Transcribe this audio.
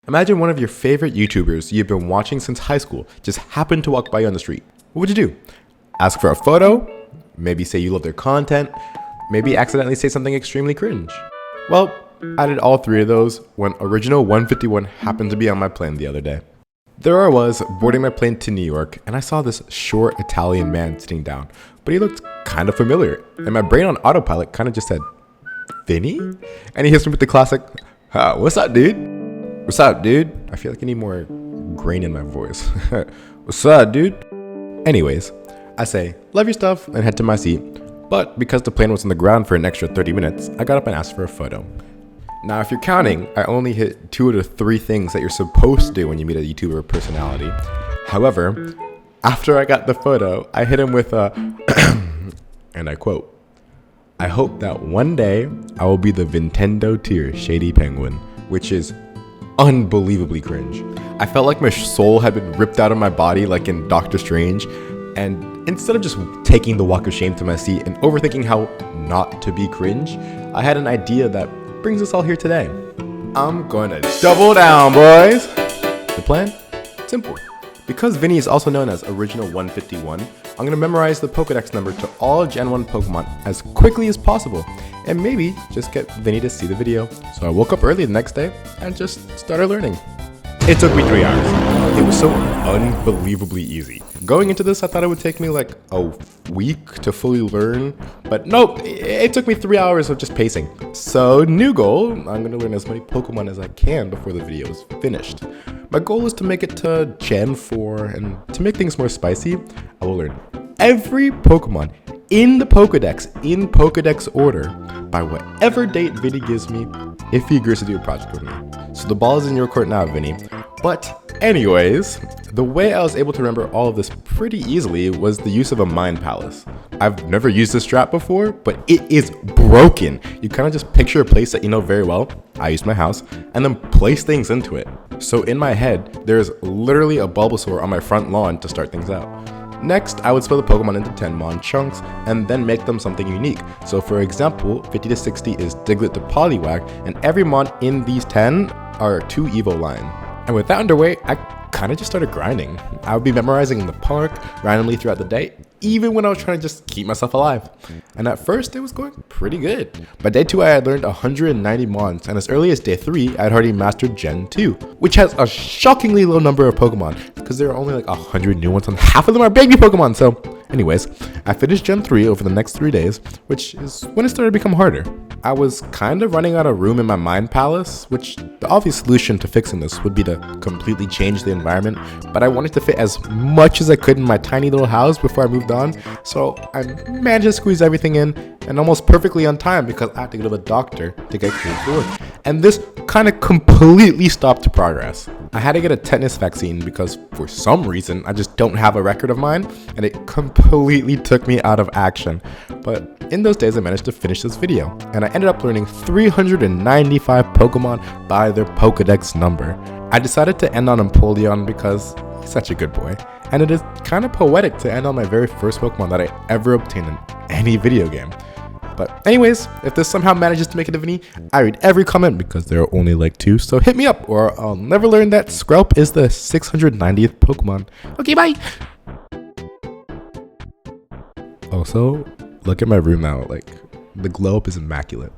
Imagine one of your favorite YouTubers you've been watching since high school just happened to walk by you on the street. What would you do? Ask for a photo? Maybe say you love their content? Maybe accidentally say something extremely cringe? Well, I did all three of those when Original 151 happened to be on my plane the other day. There I was, boarding my plane to New York, and I saw this short Italian man sitting down, but he looked kind of familiar, and my brain on autopilot kind of just said, Vinny? And he hits me with the classic, what's up, dude? What's up, dude? I feel like I need more grain in my voice. What's up, dude? Anyways, I say, love your stuff, and head to my seat. But because the plane was on the ground for an extra 30 minutes, I got up and asked for a photo. Now, if you're counting, I only hit 2 of the 3 things that you're supposed to do when you meet a YouTuber personality. However, after I got the photo, I hit him with a, and I quote, I hope that one day I will be the Nintendo tier Shady Penguin, which is unbelievably cringe. I felt like my soul had been ripped out of my body like in Doctor Strange, and instead of just taking the walk of shame to my seat and overthinking how not to be cringe, I had an idea that brings us all here today. I'm gonna double down, boys! The plan? Simple. Because Vinny is also known as Original 151, I'm gonna memorize the Pokedex number to all Gen 1 Pokemon as quickly as possible, and maybe just get Vinny to see the video. So I woke up early the next day and just started learning. It took me 3 hours. It was so unbelievably easy. Going into this, I thought it would take me like a week to fully learn, but nope, it took me 3 hours of just pacing. So new goal, I'm gonna learn as many Pokemon as I can before the video is finished. My goal is to make it to Gen 4, and to make things more spicy, I will learn every Pokemon in the Pokedex in Pokedex order by whatever date Vinny gives me if he agrees to do a project with me. So the ball is in your court now, Vinny. But anyways, the way I was able to remember all of this pretty easily was the use of a Mind Palace. I've never used this strat before, but it is broken. You kind of just picture a place that you know very well, I used my house, and then place things into it. So in my head, there's literally a Bulbasaur on my front lawn to start things out. Next, I would split the Pokemon into 10 Mon chunks and then make them something unique. So for example, 50 to 60 is Diglett to Poliwag, and every Mon in these 10 are 2 Evo line. And with that underway, I kind of just started grinding. I would be memorizing in the park randomly throughout the day, even when I was trying to just keep myself alive. And at first, it was going pretty good. By day 2, I had learned 190 Mons, and as early as day 3, I had already mastered Gen 2, which has a shockingly low number of Pokemon, because there are only like 100 new ones, and half of them are baby Pokemon. So anyways, I finished Gen 3 over the next 3 days, which is when it started to become harder. I was kind of running out of room in my Mind Palace, which the obvious solution to fixing this would be to completely change the environment, but I wanted to fit as much as I could in my tiny little house before I moved on, so I managed to squeeze everything in, and almost perfectly on time because I had to go to the doctor to get cleared for work. And this kind of completely stopped progress. I had to get a tetanus vaccine because for some reason I just don't have a record of mine, and it completely took me out of action. But in those days I managed to finish this video, and I ended up learning 395 Pokemon by their Pokedex number. I decided to end on Empoleon because he's such a good boy, and it is kind of poetic to end on my very first Pokemon that I ever obtained in any video game. But anyways, if this somehow manages to make it to Vinny, I read every comment because there are only like 2, so hit me up or I'll never learn that Skrelp is the 690th Pokemon. Okay, bye! Also, look at my room now, like, the glow up is immaculate.